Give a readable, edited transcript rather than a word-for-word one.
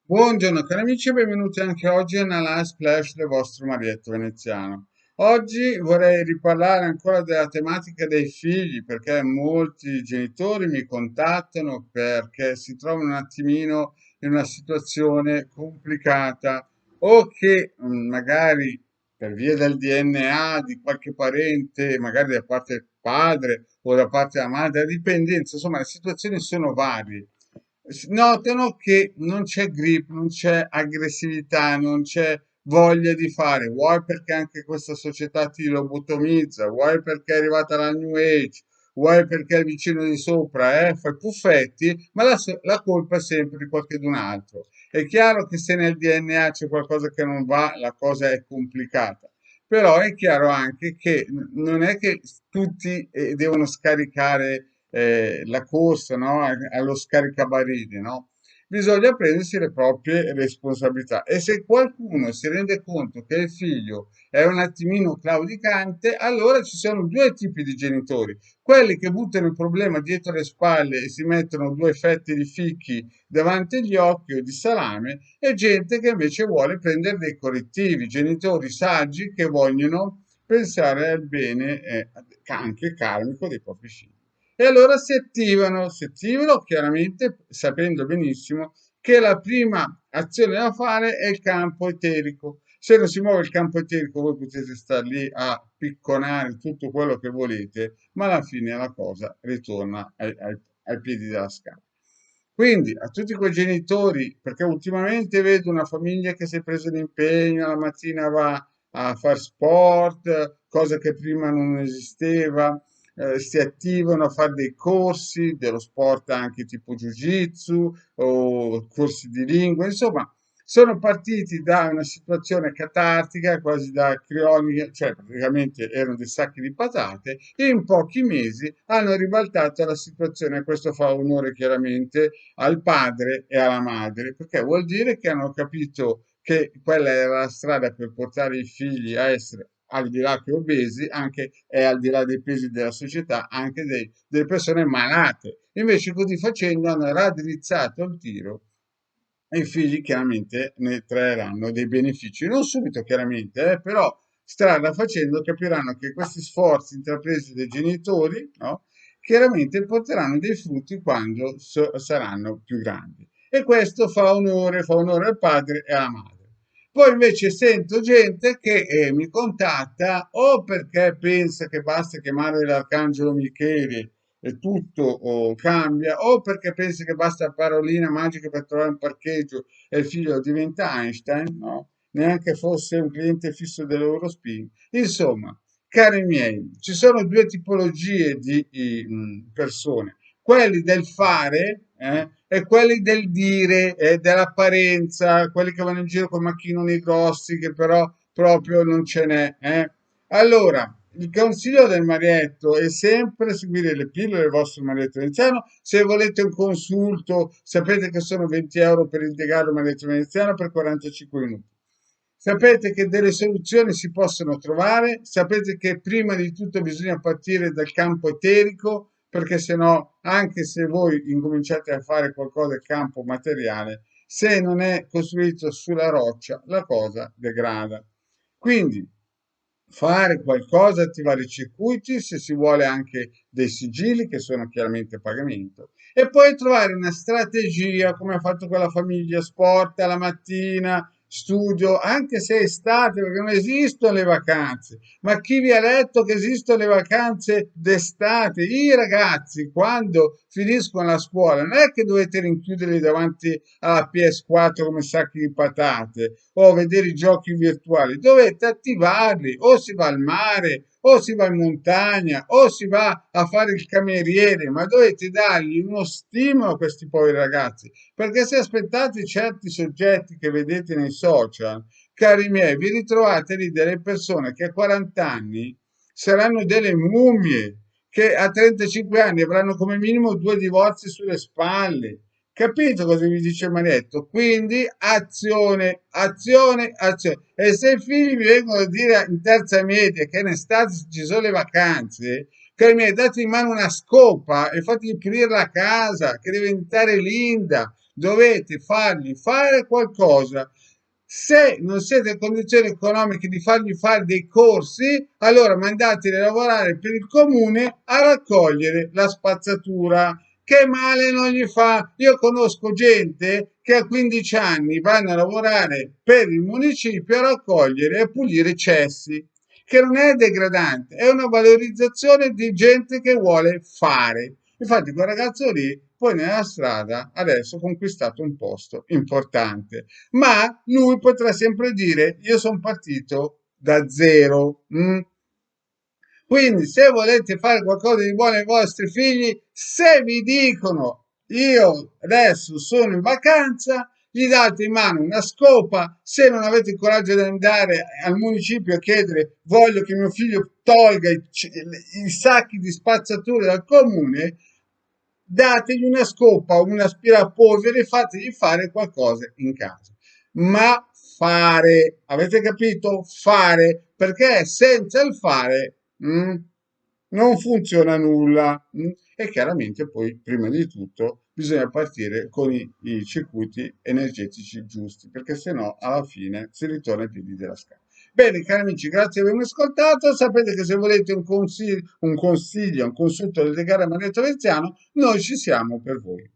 Buongiorno cari amici e benvenuti anche oggi nella Splash del vostro Marietto veneziano. Oggi vorrei riparlare ancora della tematica dei figli perché molti genitori mi contattano perché si trovano un attimino in una situazione complicata o che magari per via del DNA di qualche parente, magari da parte del padre o da parte della madre, la dipendenza, insomma le situazioni sono varie, notano che non c'è grip, non c'è aggressività, non c'è voglia di fare, vuoi perché anche questa società ti lobotomizza, vuoi perché è arrivata la New Age, vuoi perché il vicino di sopra fa i puffetti, ma la colpa è sempre di qualcun altro. È chiaro che se nel DNA c'è qualcosa che non va, la cosa è complicata. Però è chiaro anche che non è che tutti devono scaricare la corsa, no? Allo scaricabarile, no? Bisogna prendersi le proprie responsabilità e se qualcuno si rende conto che il figlio è un attimino claudicante, allora ci sono due tipi di genitori: quelli che buttano il problema dietro le spalle e si mettono due fette di fichi davanti agli occhi o di salame, e gente che invece vuole prendere dei correttivi, genitori saggi che vogliono pensare al bene anche karmico dei propri figli. E allora si attivano chiaramente sapendo benissimo che la prima azione da fare è il campo eterico. Se non si muove il campo eterico, voi potete star lì a picconare tutto quello che volete, ma alla fine la cosa ritorna ai piedi della scala. Quindi a tutti quei genitori, perché ultimamente vedo una famiglia che si è presa l'impegno, la mattina va a fare sport, cosa che prima non esisteva, si attivano a fare dei corsi, dello sport anche tipo Jiu-Jitsu o corsi di lingua, insomma, sono partiti da una situazione catartica, quasi da crioni, cioè praticamente erano dei sacchi di patate, e in pochi mesi hanno ribaltato la situazione. Questo fa onore chiaramente al padre e alla madre, perché vuol dire che hanno capito che quella era la strada per portare i figli a essere al di là che obesi, anche e al di là dei pesi della società, anche delle persone malate. Invece così facendo hanno raddrizzato il tiro e i figli chiaramente ne trarranno dei benefici. Non subito chiaramente, però strada facendo capiranno che questi sforzi intrapresi dai genitori, no, chiaramente porteranno dei frutti quando saranno più grandi. E questo fa onore al padre e alla madre. Poi invece sento gente che mi contatta o perché pensa che basta chiamare l'arcangelo Michele e tutto cambia, o perché pensa che basta parolina magica per trovare un parcheggio e il figlio diventa Einstein, no? Neanche fosse un cliente fisso dell'Eurospin. Insomma, cari miei, ci sono due tipologie di persone: quelli del fare e quelli del dire, dell'apparenza, quelli che vanno in giro con macchinoni grossi che però proprio non ce n'è. Allora, il consiglio del Marietto è sempre seguire le pillole del vostro Marietto veneziano. Se volete un consulto, sapete che sono 20 euro per integrare il Marietto veneziano per 45 minuti. Sapete che delle soluzioni si possono trovare, sapete che prima di tutto bisogna partire dal campo eterico, perché se no, anche se voi incominciate a fare qualcosa del campo materiale, se non è costruito sulla roccia, la cosa degrada. Quindi fare qualcosa, attivare i circuiti, se si vuole anche dei sigilli che sono chiaramente a pagamento, e poi trovare una strategia come ha fatto quella famiglia: sport alla mattina, studio, anche se è estate, perché non esistono le vacanze. Ma chi vi ha detto che esistono le vacanze d'estate? I ragazzi, quando finiscono la scuola, non è che dovete rinchiuderli davanti alla PS4 come sacchi di patate o vedere i giochi virtuali, dovete attivarli, o si va al mare, o si va in montagna, o si va a fare il cameriere, ma dovete dargli uno stimolo a questi poveri ragazzi, perché se aspettate certi soggetti che vedete nei social, cari miei, vi ritrovate lì delle persone che a 40 anni saranno delle mummie, che a 35 anni avranno come minimo due divorzi sulle spalle. Capito cosa vi dice Marietto? Quindi azione, azione, azione. E se i figli mi vengono a dire in terza media che in estate ci sono le vacanze, che mi hai dato in mano una scopa e fategli pulire la casa, che deve diventare linda, dovete fargli fare qualcosa. Se non siete in condizioni economiche di fargli fare dei corsi, allora mandateli a lavorare per il comune a raccogliere la spazzatura. Che male non gli fa? Io conosco gente che a 15 anni vanno a lavorare per il municipio a raccogliere e pulire i cessi, che non è degradante, è una valorizzazione di gente che vuole fare. Infatti quel ragazzo lì poi nella strada adesso ha conquistato un posto importante, ma lui potrà sempre dire io sono partito da zero. Quindi, se volete fare qualcosa di buono ai vostri figli, se vi dicono io adesso sono in vacanza, gli date in mano una scopa. Se non avete il coraggio di andare al municipio a chiedere voglio che mio figlio tolga i sacchi di spazzatura dal comune, dategli una scopa, un aspirapolvere e fategli fare qualcosa in casa. Ma fare, avete capito? Fare, perché senza il fare non funziona nulla. E chiaramente poi, prima di tutto, bisogna partire con i circuiti energetici giusti, perché sennò alla fine si ritorna ai piedi della scala. Bene, cari amici, grazie di avermi ascoltato. Sapete che se volete un consiglio, un consulto del legale Marietto Veneziano, noi ci siamo per voi.